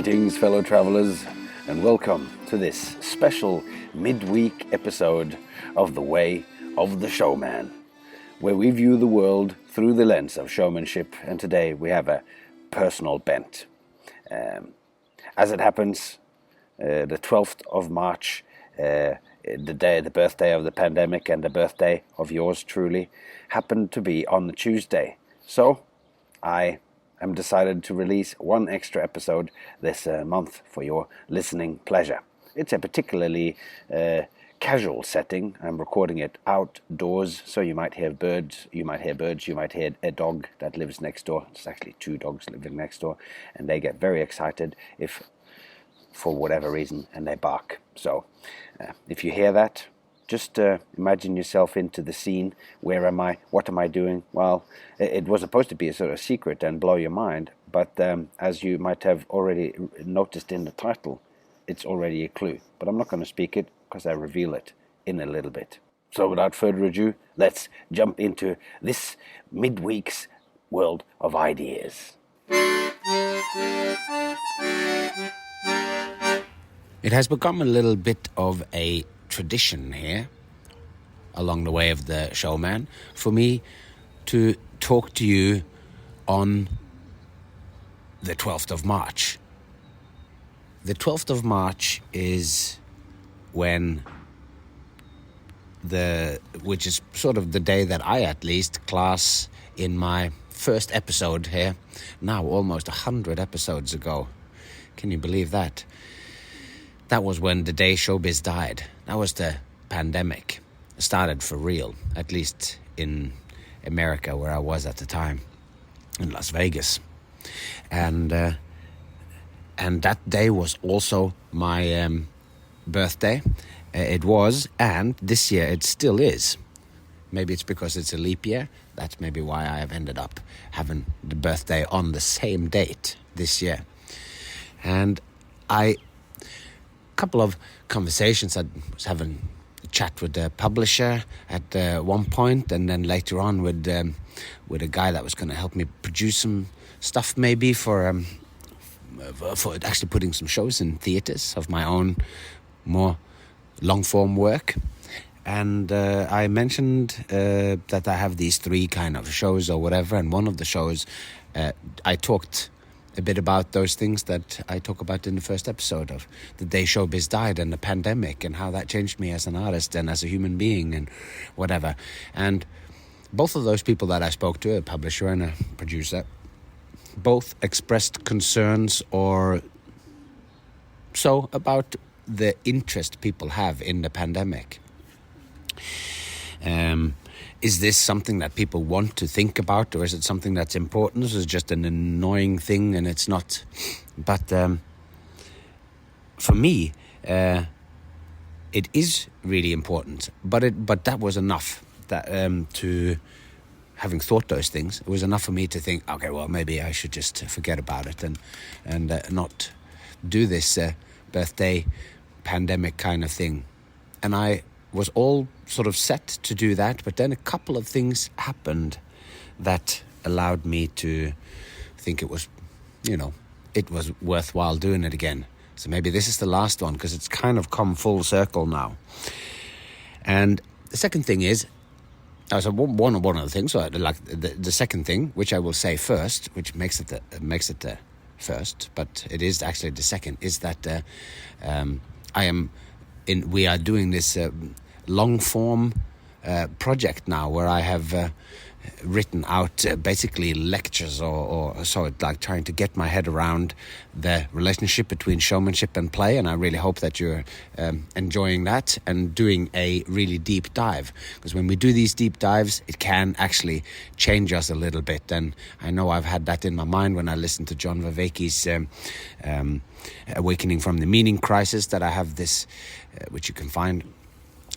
Greetings, fellow travelers, and welcome to this special midweek episode of The Way of the Showman, where we view the world through the lens of showmanship, and today we have a personal bent. As it happens, the 12th of March, the birthday of the pandemic and the birthday of yours truly, happened to be on the Tuesday. So I am decided to release one extra episode this month for your listening pleasure. It's a particularly casual setting. I'm recording it outdoors, so you might hear birds, you might hear a dog that lives next door. It's actually two dogs living next door, and they get very excited if, for whatever reason, and they bark. So if you hear that, just imagine yourself into the scene. Where am I? What am I doing? Well, it was supposed to be a sort of secret and blow your mind, but as you might have already noticed in the title, it's already a clue. But I'm not going to speak it because I reveal it in a little bit. So without further ado, let's jump into this midweek's world of ideas. It has become a little bit of a tradition here along the way of the showman for me to talk to you on the 12th of March. The 12th of March is which is sort of the day that I at least class in my first episode here, now almost 100 episodes ago. Can you believe that? That was when the day showbiz died. That was the pandemic. It started for real, at least in America, where I was at the time, in Las Vegas. And that day was also my birthday. It was, and this year it still is. Maybe it's because it's a leap year. That's maybe why I have ended up having the birthday on the same date this year. And a couple of conversations. I was having a chat with the publisher at one point, and then later on with a guy that was going to help me produce some stuff, maybe for actually putting some shows in theaters of my own more long-form work. And I mentioned that I have these three kind of shows or whatever, and one of the shows I talked a bit about those things that I talk about in the first episode of the day showbiz died and the pandemic and how that changed me as an artist and as a human being and whatever. And both of those people that I spoke to, a publisher and a producer, both expressed concerns or so about the interest people have in the pandemic. Is this something that people want to think about, or is it something that's important? Is it just an annoying thing and it's not? But for me, it is really important. But that was enough. That to having thought those things, it was enough for me to think, okay, well, maybe I should just forget about it and not do this birthday pandemic kind of thing. And I was all sort of set to do that, but then a couple of things happened that allowed me to think it was worthwhile doing it again. So maybe this is the last one, because it's kind of come full circle now. And the second thing is, one of the things, so like the second thing, which I will say first, which makes it the first, but it is actually the second, is that we are doing this long form project now, where I have written out basically lectures or so, like trying to get my head around the relationship between showmanship and play. And I really hope that you're enjoying that and doing a really deep dive, because when we do these deep dives, it can actually change us a little bit. And I know I've had that in my mind when I listened to John Vervaeke's Awakening from the Meaning Crisis, that I have this, which you can find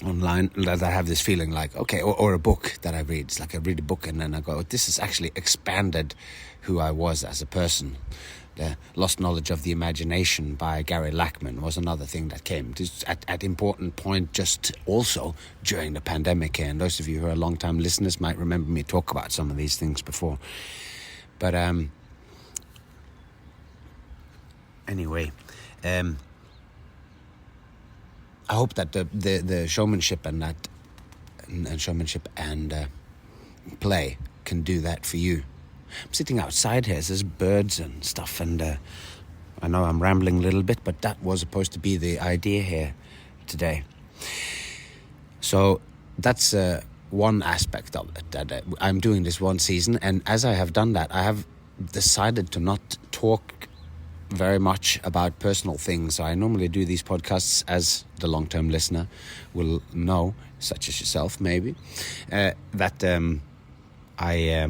online, that I have this feeling like, okay, or a book that I read. It's like I read a book and then I go, this has actually expanded who I was as a person. The Lost Knowledge of the Imagination by Gary Lachman was another thing that came at important point just also during the pandemic. And those of you who are long-time listeners might remember me talk about some of these things before. But Anyway, I hope that the showmanship and that and showmanship and play can do that for you. I'm sitting outside here, so there's birds and stuff, and I know I'm rambling a little bit, but that was supposed to be the idea here today. So that's one aspect of it, that I'm doing this one season, and as I have done that, I have decided to not talk very much about personal things. So I normally do these podcasts, as the long-term listener will know, such as yourself maybe, that I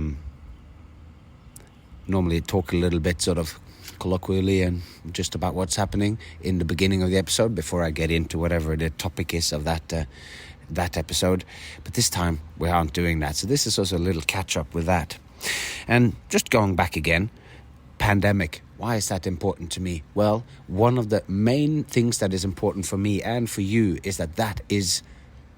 normally talk a little bit sort of colloquially and just about what's happening in the beginning of the episode before I get into whatever the topic is of that episode. But this time we aren't doing that, so this is also a little catch-up with that. And just going back again, pandemic, why is that important to me? Well, one of the main things that is important for me and for you is that is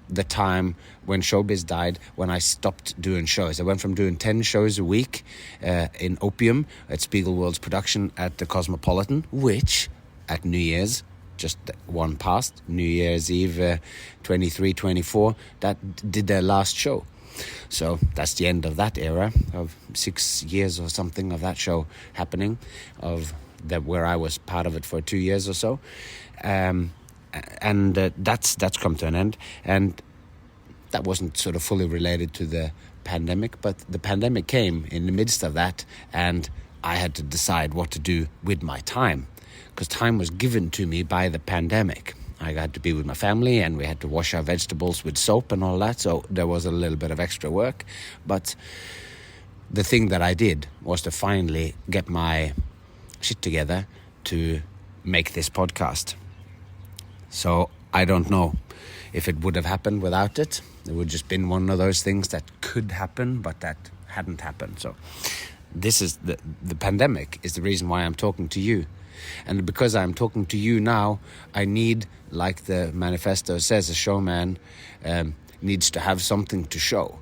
the time when showbiz died, when I stopped doing shows. I went from doing 10 shows a week in Opium at Spiegelworld's production at the Cosmopolitan, which at New Year's, just one past, New Year's Eve 23, 24, that did their last show. So that's the end of that era of 6 years or something of that show happening, of that where I was part of it for 2 years or so. And that's come to an end, and that wasn't sort of fully related to the pandemic, but the pandemic came in the midst of that, and I had to decide what to do with my time, because time was given to me by the pandemic. I had to be with my family, and we had to wash our vegetables with soap and all that, so there was a little bit of extra work. But the thing that I did was to finally get my shit together to make this podcast. So I don't know if it would have happened without it. It would just been one of those things that could happen, but that hadn't happened. So this is the pandemic is the reason why I'm talking to you. And because I'm talking to you now, I need, like the manifesto says, a showman needs to have something to show.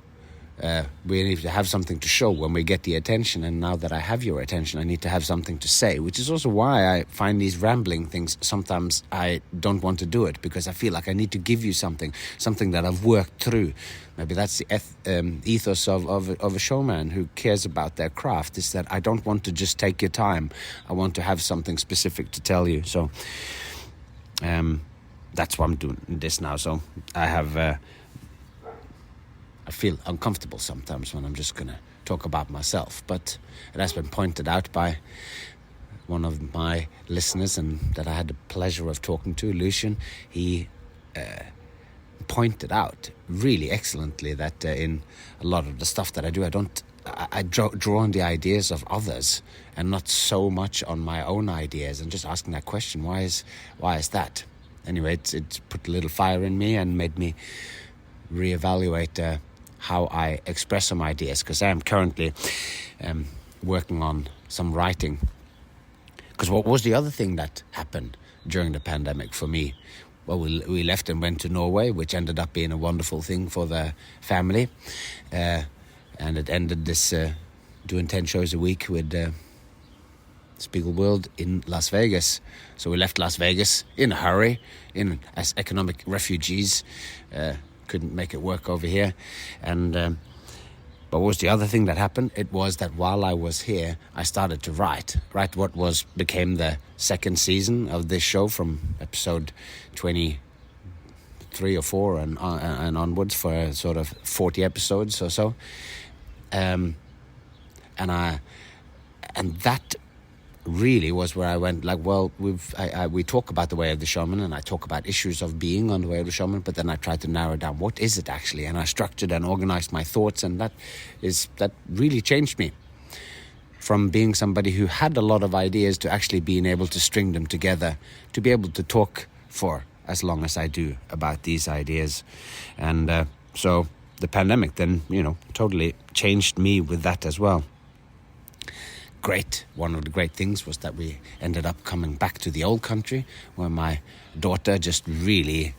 We need to have something to show when we get the attention, and now that I have your attention, I need to have something to say, which is also why I find these rambling things, sometimes I don't want to do it, because I feel like I need to give you something that I've worked through. Maybe that's the ethos of a showman who cares about their craft, is that I don't want to just take your time. I want to have something specific to tell you. So that's why I'm doing this now. So I feel uncomfortable sometimes when I'm just going to talk about myself. But it has been pointed out by one of my listeners, and that I had the pleasure of talking to, Lucian. He pointed out really excellently that in a lot of the stuff that I do, I draw on the ideas of others and not so much on my own ideas, and just asking that question, why is that? Anyway, it's put a little fire in me and made me reevaluate how I express some ideas, because I am currently working on some writing. Because what was the other thing that happened during the pandemic for me? Well, we left and went to Norway, which ended up being a wonderful thing for the family, and it ended this doing 10 shows a week with Spiegelworld in Las Vegas. So we left Las Vegas in a hurry, as economic refugees. Couldn't make it work over here. And but what was the other thing that happened? It was that while I was here, I started to write what became the second season of this show, from episode 23 or 4 and onwards, for sort of 40 episodes or so. And that really was where I went, like, well, we talk about the way of the shaman, and I talk about issues of being on the way of the shaman, but then I tried to narrow down what is it actually, and I structured and organized my thoughts, and that really changed me from being somebody who had a lot of ideas to actually being able to string them together, to be able to talk for as long as I do about these ideas. And so the pandemic then, totally changed me with that as well. One of the great things was that we ended up coming back to the old country, where my daughter just really,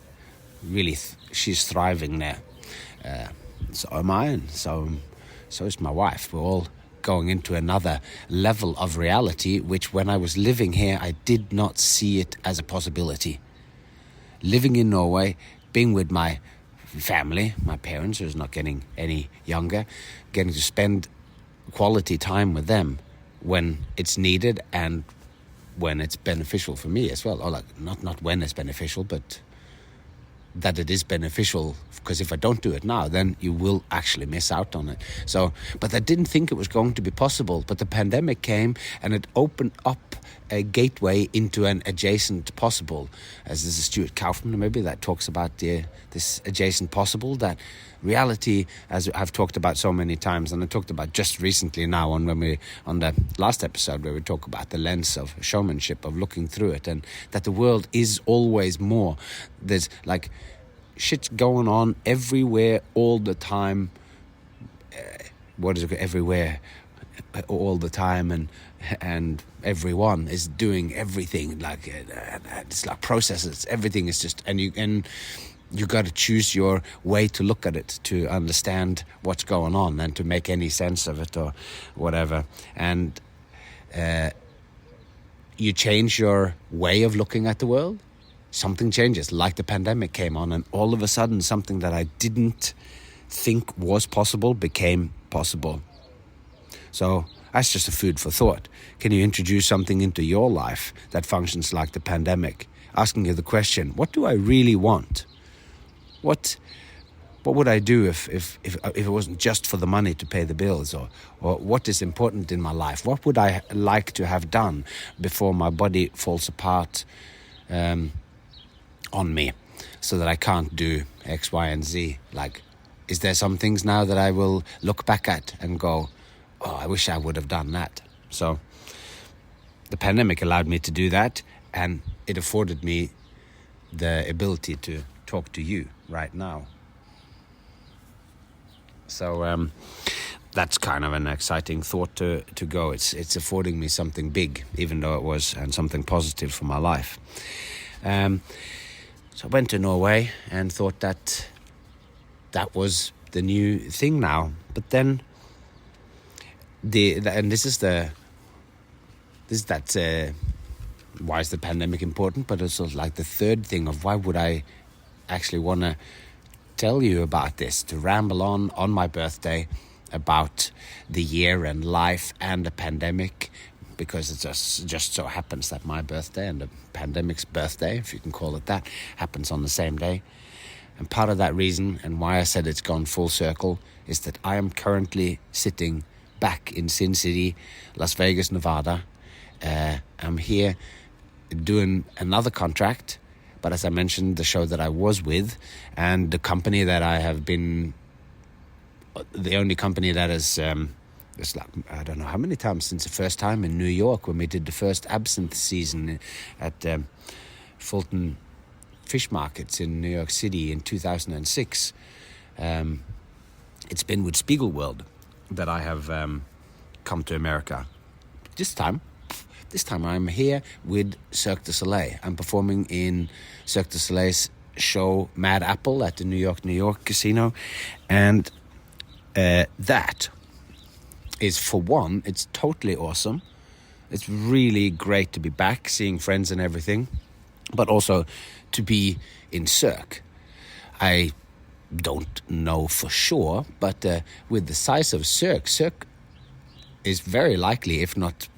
she's thriving there. So am I, and so is my wife. We're all going into another level of reality, which when I was living here, I did not see it as a possibility. Living in Norway, being with my family, my parents, who's not getting any younger, getting to spend quality time with them when it's needed and when it's beneficial for me as well. Or like not when it's beneficial, but that it is beneficial, because if I don't do it now, then you will actually miss out on it. So, but I didn't think it was going to be possible. But the pandemic came and it opened up a gateway into an adjacent possible. As there's a Stuart Kaufman maybe that talks about this adjacent possible, that reality, as I've talked about so many times, and I talked about just recently now on the last episode where we talk about the lens of showmanship, of looking through it, and that the world is always more. There's like shit's going on everywhere all the time. Everywhere all the time, and everyone is doing everything, like it's like processes. Everything is just, and you got to choose your way to look at it, to understand what's going on and to make any sense of it or whatever. And you change your way of looking at the world, something changes. Like the pandemic came on, and all of a sudden something that I didn't think was possible became possible. So that's just a food for thought. Can you introduce something into your life that functions like the pandemic? Asking you the question, what do I really want? What would I do if it wasn't just for the money to pay the bills? Or what is important in my life? What would I like to have done before my body falls apart on me, so that I can't do X, Y, and Z? Like, is there some things now that I will look back at and go, oh, I wish I would have done that? So the pandemic allowed me to do that, and it afforded me the ability to talk to you right now. So that's kind of an exciting thought to go. It's affording me something big, even though it was, and something positive for my life. So I went to Norway and thought that was the new thing now. But then why is the pandemic important? But it's also like the third thing of why would I actually want to tell you about this, to ramble on my birthday about the year and life and the pandemic, because it just so happens that my birthday and the pandemic's birthday, if you can call it that, happens on the same day. And part of that reason, and why I said it's gone full circle, is that I am currently sitting back in Sin City, Las Vegas, Nevada. I'm here doing another contract, but as I mentioned, the show that I was with and the company that I have been, the only company that has, it's like, I don't know how many times since the first time in New York when we did the first absinthe season at Fulton Fish Markets in New York City in 2006. It's been with Spiegelworld that I have come to America. This time I'm here with Cirque du Soleil. I'm performing in Cirque du Soleil's show Mad Apple at the New York casino. And that is, for one, it's totally awesome. It's really great to be back, seeing friends and everything. But also to be in Cirque. I don't know for sure, but with the size of Cirque is very likely, if not,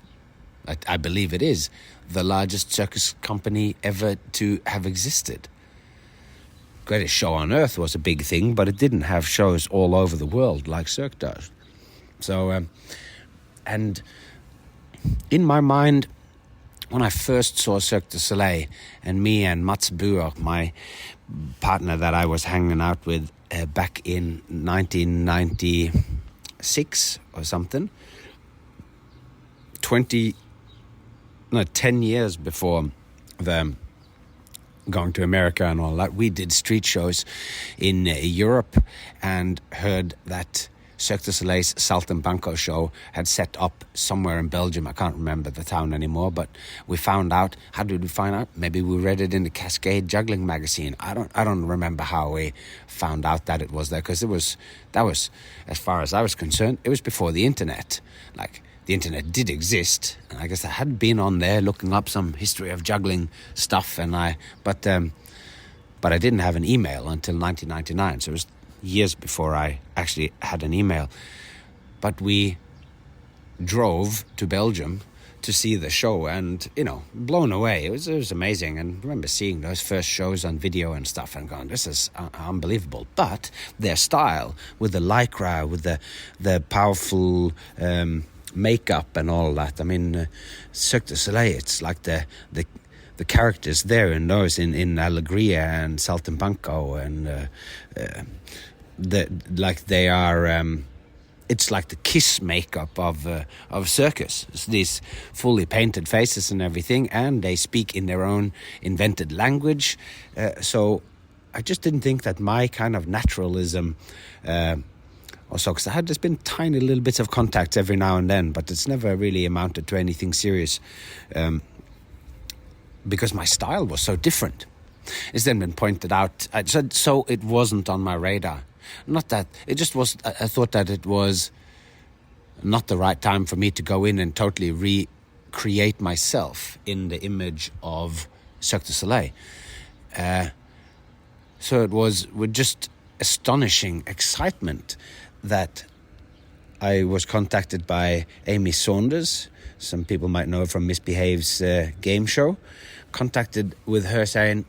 I believe it is, the largest circus company ever to have existed. Greatest show on earth was a big thing, but it didn't have shows all over the world like Cirque does. So, and in my mind, when I first saw Cirque du Soleil, and me and Mats Buer, my partner that I was hanging out with back in 1996 or something, 10 years before the going to America and all that, we did street shows in Europe and heard that Cirque du Soleil's Saltimbanco show had set up somewhere in Belgium. I can't remember the town anymore, but we found out. How did we find out? Maybe we read it in the Cascade Juggling magazine. I don't remember how we found out that it was there, because that was, as far as I was concerned, it was before the internet. Like, the internet did exist, and I guess I had been on there looking up some history of juggling stuff, but I didn't have an email until 1999, so it was years before I actually had an email. But we drove to Belgium to see the show, and, blown away. It was amazing, and I remember seeing those first shows on video and stuff and going, this is unbelievable. But their style, with the lycra, with the powerful makeup and all that. I mean, Cirque du Soleil, it's like the characters there in those in Alegria and Saltimbanco, and they are. It's like the Kiss makeup of circus. It's these fully painted faces and everything, and they speak in their own invented language. So I just didn't think that my kind of naturalism. Also, because there's been tiny little bits of contacts every now and then, but it's never really amounted to anything serious, because my style was so different. It's then been pointed out, so it wasn't on my radar. Not that, it just was, I thought that it was not the right time for me to go in and totally recreate myself in the image of Cirque du Soleil. So it was with just astonishing excitement that I was contacted by Amy Saunders. Some people might know her from Misbehave's game show. Contacted with her saying,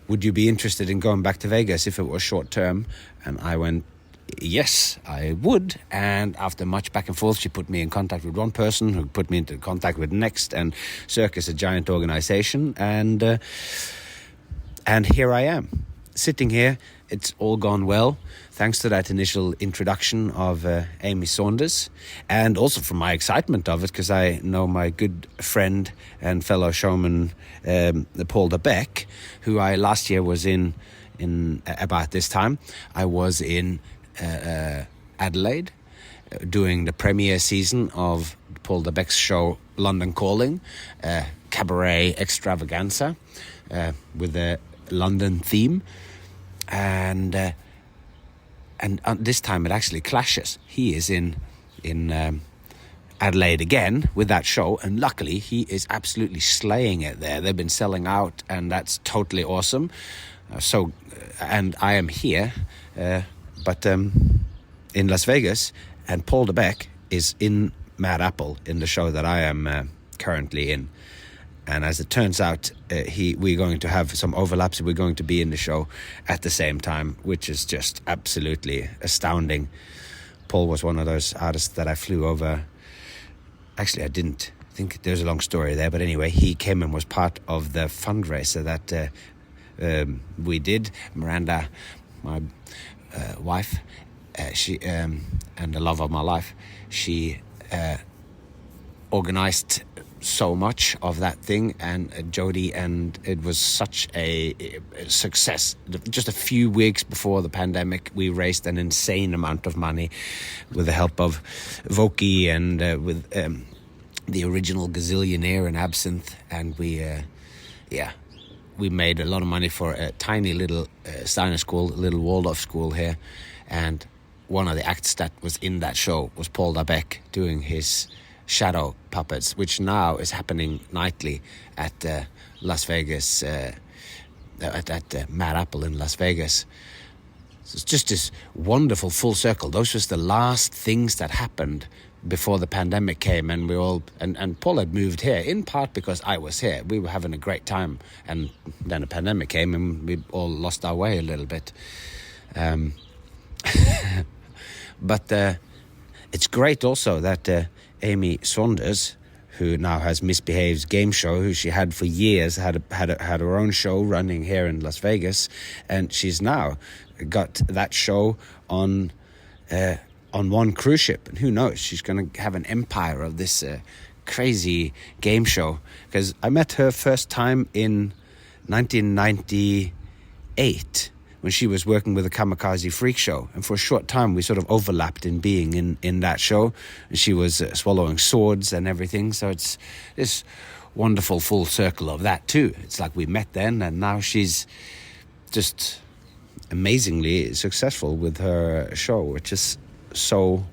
would you be interested in going back to Vegas if it was short term? And I went, yes, I would. And after much back and forth, she put me in contact with one person who put me into contact with next. And Cirque is a giant organization. And here I am, sitting here. It's all gone well, thanks to that initial introduction of Amy Saunders, and also from my excitement of it, because I know my good friend and fellow showman, Paul de Beck, who I last year was in about this time. I was in Adelaide doing the premiere season of Paul de Beck's show London Calling, cabaret extravaganza with a London theme. And this time it actually clashes. He is in Adelaide again with that show, and luckily he is absolutely slaying it there. They've been selling out, and that's totally awesome. And I am here, but in Las Vegas, and Paul de Beck is in Mad Apple in the show that I am currently in. And as it turns out, we're going to have some overlaps. We're going to be in the show at the same time, which is just absolutely astounding. Paul was one of those artists that I flew over. Actually, I didn't think there's a long story there. But anyway, he came and was part of the fundraiser that we did. Miranda, my wife, she and the love of my life, she organized so much of that thing, and Jody, and it was such a success. Just a few weeks before the pandemic, we raised an insane amount of money with the help of Voki and with the original Gazillionaire and Absinthe, and we made a lot of money for a tiny little Steiner school, a little Waldorf school here, and one of the acts that was in that show was Paul de Beck doing his shadow puppets, which now is happening nightly at Las Vegas, at Mad Apple in Las Vegas. So it's just this wonderful full circle. Those was the last things that happened before the pandemic came, and we all and Paul had moved here in part because I was here. We were having a great time, and then the pandemic came, and we all lost our way a little bit. But it's great also that Amy Saunders, who now has Misbehave's game show, who she had for years, had her own show running here in Las Vegas, and she's now got that show on one cruise ship, and who knows, she's going to have an empire of this crazy game show. Because I met her first time in 1998 when she was working with the Kamikaze Freak Show. And for a short time, we sort of overlapped in being in that show. And she was swallowing swords and everything. So it's this wonderful full circle of that too. It's like we met then, and now she's just amazingly successful with her show, which is so,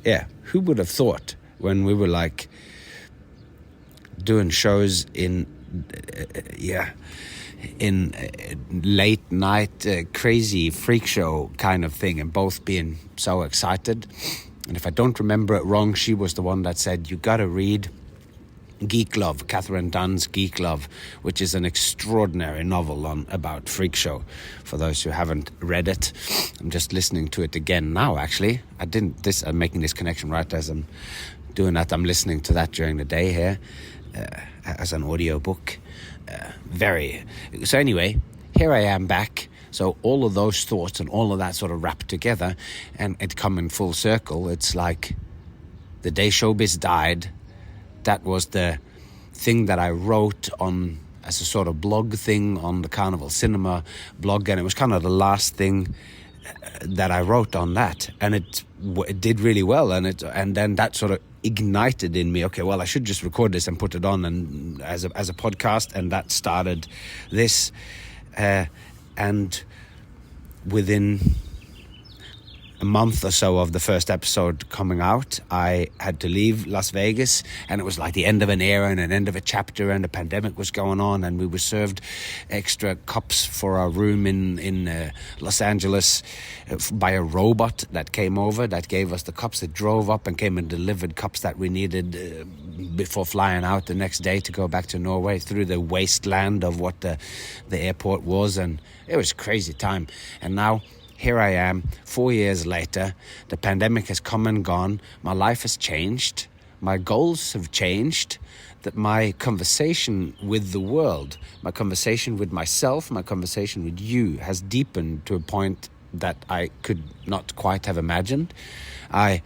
yeah, who would have thought when we were like doing shows in late night crazy freak show kind of thing, and both being so excited. And if I don't remember it wrong, she was the one that said, you gotta read Geek Love, Catherine Dunn's Geek Love, which is an extraordinary novel about freak show. For those who haven't read it, I'm just listening to it again now, actually. I'm making this connection right as I'm doing that. I'm listening to that during the day here as an audio book. So anyway, here I am back. So all of those thoughts and all of that sort of wrapped together, and it come in full circle. It's like the day showbiz died. That was the thing that I wrote on as a sort of blog thing on the Carnival Cinema blog, and it was kind of the last thing that I wrote on that, and it did really well, and then that sort of ignited in me, okay, well, I should just record this and put it on and as a podcast, and that started this, and within a month or so of the first episode coming out, I had to leave Las Vegas, and it was like the end of an era and an end of a chapter, and the pandemic was going on, and we were served extra cups for our room in Los Angeles by a robot that came over, that gave us the cups, that drove up and came and delivered cups that we needed before flying out the next day to go back to Norway through the wasteland of what the airport was, and it was a crazy time. And now here I am, 4 years later. The pandemic has come and gone. My life has changed. My goals have changed. That my conversation with the world, my conversation with myself, my conversation with you has deepened to a point that I could not quite have imagined. I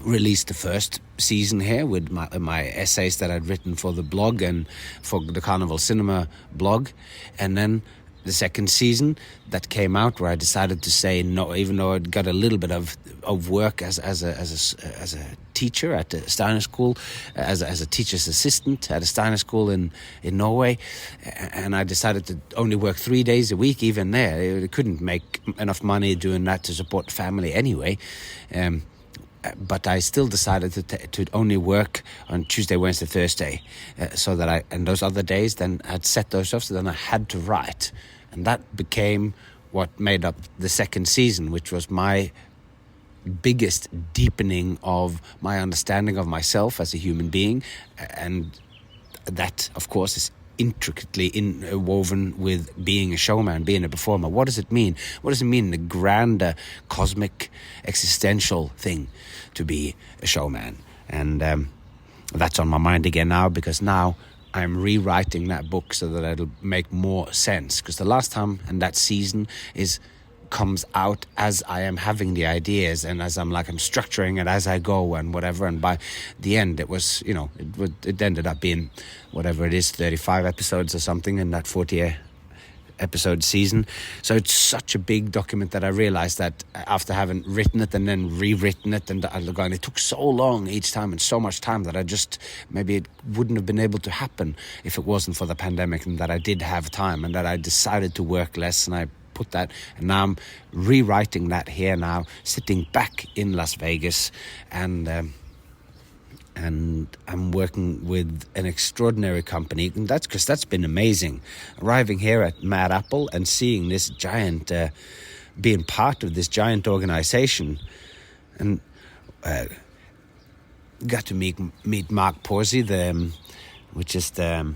released the first season here with my essays that I'd written for the blog and for the Carnival Cinema blog, and then the second season that came out, where I decided to say no, even though I'd got a little bit of work as a teacher at the Steiner School, as a teacher's assistant at a Steiner School in Norway, and I decided to only work 3 days a week. Even there, I couldn't make enough money doing that to support the family anyway. But I still decided to only work on Tuesday, Wednesday, Thursday, so that and those other days, then I'd set those off, so then I had to write. And that became what made up the second season, which was my biggest deepening of my understanding of myself as a human being. And that, of course, is intricately woven with being a showman, being a performer. What does it mean? What does it mean in the grander cosmic existential thing to be a showman? And that's on my mind again now, because now I'm rewriting that book so that it'll make more sense, because the last time and that season comes out as I am having the ideas, and as I'm structuring it as I go and whatever, and by the end it was, it ended up being whatever it is, 35 episodes or something in that 40 episode season. So it's such a big document that I realized that after having written it and then rewritten it, and it took so long each time and so much time that maybe it wouldn't have been able to happen if it wasn't for the pandemic, and that I did have time, and that I decided to work less, and I put that, and now I'm rewriting that here now, sitting back in Las Vegas, and I'm working with an extraordinary company, and that's been amazing. Arriving here at Mad Apple and seeing this giant, being part of this giant organization, and got to meet Mark Porsey, which is the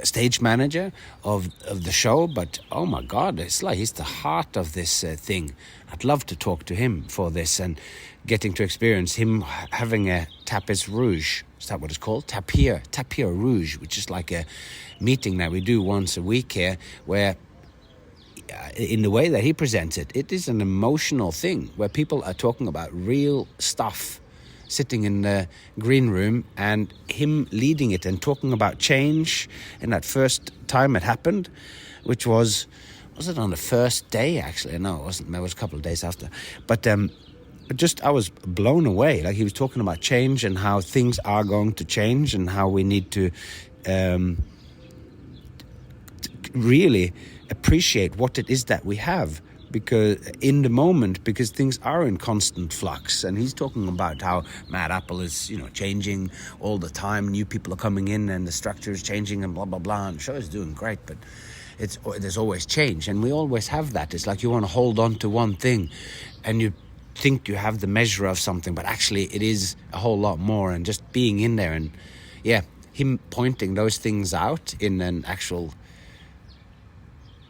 stage manager of the show. But oh my God, it's like he's the heart of this thing. I'd love to talk to him for this, and getting to experience him having a tapis rouge. Is that what it's called? Tapir rouge, which is like a meeting that we do once a week here, where in the way that he presents it, it is an emotional thing where people are talking about real stuff, sitting in the green room, and him leading it and talking about change in that first time it happened, which was it on the first day actually? No, it wasn't. It was a couple of days after. But just I was blown away. Like he was talking about change and how things are going to change and how we need to really appreciate what it is that we have, because in the moment, because things are in constant flux. And he's talking about how Mad Apple is, changing all the time. New people are coming in and the structure is changing and blah blah blah, and the show is doing great, but there's always change, and we always have that. It's like you want to hold on to one thing and you think you have the measure of something, but actually it is a whole lot more. And just being in there and him pointing those things out in an actual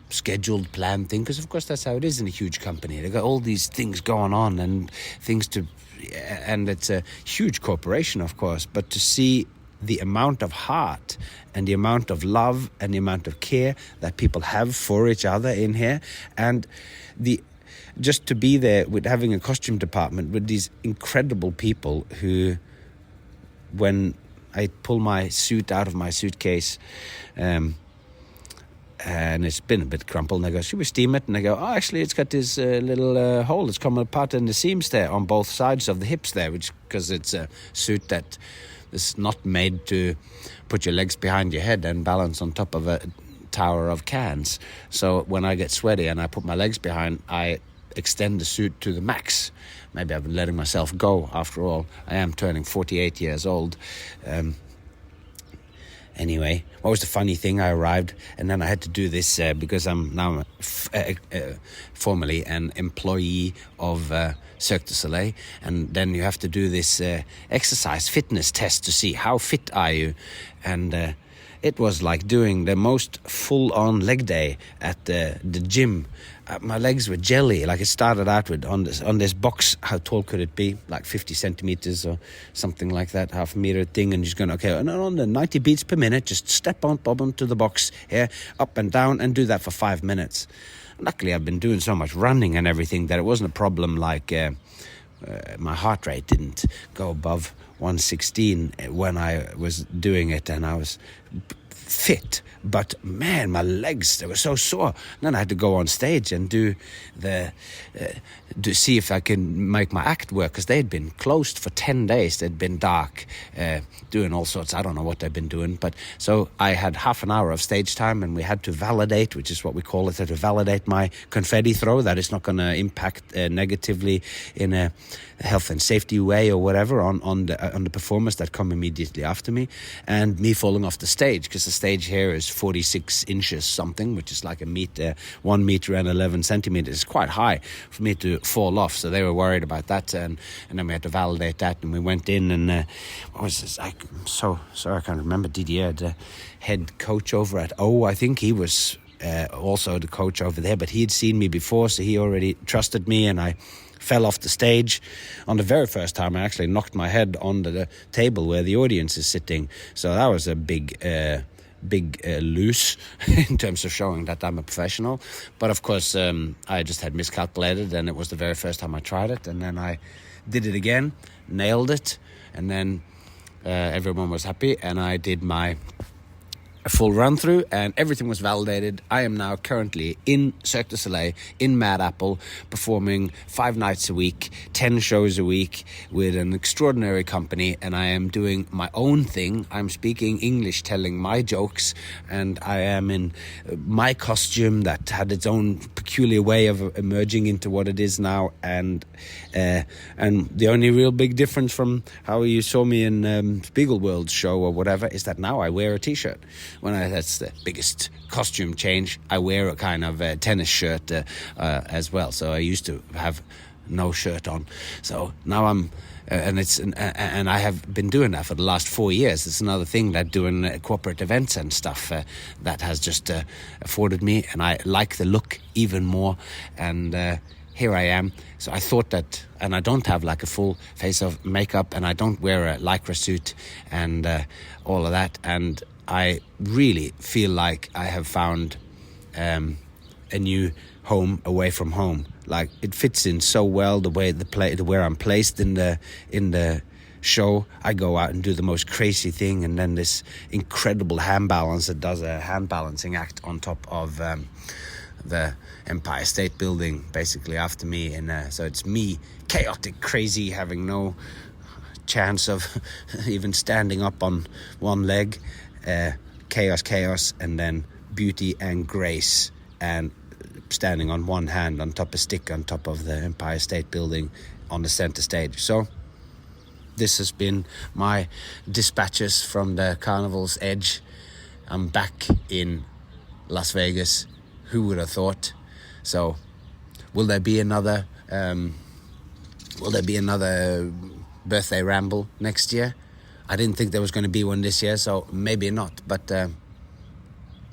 scheduled planned thing, because of course that's how it is in a huge company. They got all these things going on and and it's a huge corporation, of course, but to see the amount of heart and the amount of love and the amount of care that people have for each other in here, and just to be there with having a costume department with these incredible people who, when I pull my suit out of my suitcase, and it's been a bit crumpled, and I go, should we steam it? And I go, oh, actually it's got this little hole that's coming apart in the seams there on both sides of the hips there, because it's a suit that is not made to put your legs behind your head and balance on top of a tower of cans. So when I get sweaty and I put my legs behind, I extend the suit to the max. Maybe I've been letting myself go after all. I am turning 48 years old. Anyway, what was the funny thing? I arrived and then I had to do this because I'm now formally an employee of Cirque du Soleil, and then you have to do this exercise fitness test to see how fit are you. And it was like doing the most full-on leg day at the gym. My legs were jelly. Like it started out with on this box. How tall could it be? Like 50 centimeters or something like that, half a meter thing. And just going, okay, and on the 90 beats per minute, just step on, bob onto the box here, up and down, and do that for 5 minutes. Luckily, I've been doing so much running and everything that it wasn't a problem. Like my heart rate didn't go above 116 when I was doing it, and I was fit, but man, my legs, they were so sore. And then I had to go on stage and do see if I can make my act work, because they'd been closed for 10 days. They'd been dark, doing all sorts. I don't know what they've been doing, but so I had half an hour of stage time, and we had to validate, which is what we call it, to validate my confetti throw, that it's not going to impact negatively in a health and safety way or whatever on the performers that come immediately after me, and me falling off the stage, because the stage here is 46 inches something, which is like 1 meter and 11 centimeters. It's quite high for me to fall off, so they were worried about that, and then we had to validate that, and we went in, and what was this? I'm so sorry, I can't remember. Didier, the head coach over at I think he was also the coach over there, but he had seen me before, so he already trusted me, and I fell off the stage. On the very first time, I actually knocked my head on the table where the audience is sitting, so that was a big loose in terms of showing that I'm a professional. But of course, I just had miscalculated, and it was the very first time I tried it, and then I did it again, nailed it, and then everyone was happy, and I did my full run through, and everything was validated. I am now currently in Cirque du Soleil in Mad Apple, performing 5 nights a week, 10 shows a week with an extraordinary company, and I am doing my own thing. I'm speaking English, telling my jokes, and I am in my costume that had its own peculiar way of emerging into what it is now, and the only real big difference from how you saw me in Spiegelworld's show or whatever is that now I wear a t-shirt. That's the biggest costume change. I wear a kind of tennis shirt as well. So I used to have no shirt on. So now I'm, and I have been doing that for the last 4 years. It's another thing that doing corporate events and stuff that has just afforded me, and I like the look even more. And here I am. So I thought that, and I don't have like a full face of makeup, and I don't wear a lycra suit and all of that, and I really feel like I have found a new home away from home. Like it fits in so well the way where I'm placed in the show, I go out and do the most crazy thing, and then this incredible hand balancer does a hand balancing act on top of the Empire State Building, basically after me, and so it's me, chaotic, crazy, having no chance of even standing up on one leg, chaos, and then beauty and grace, and standing on one hand on top of a stick on top of the Empire State Building on the center stage. So this has been my dispatches from the carnival's edge. I'm back in Las Vegas. Who would have thought? So will there be another birthday ramble next year? I didn't think there was going to be one this year, so maybe not. But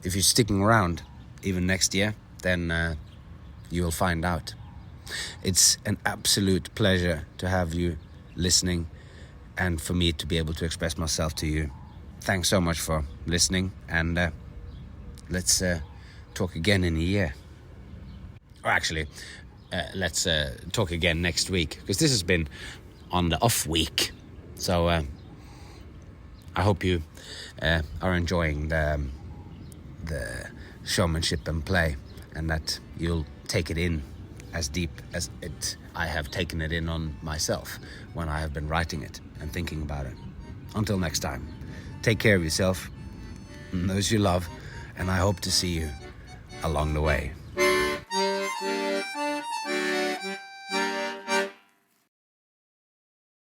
if you're sticking around even next year, then you will find out. It's an absolute pleasure to have you listening and for me to be able to express myself to you. Thanks so much for listening, and let's talk again in a year. Or actually, let's talk again next week, because this has been on the off week. So I hope you are enjoying the showmanship and play, and that you'll take it in as deep as I have taken it in on myself when I have been writing it and thinking about it. Until next time, take care of yourself and those you love, and I hope to see you along the way.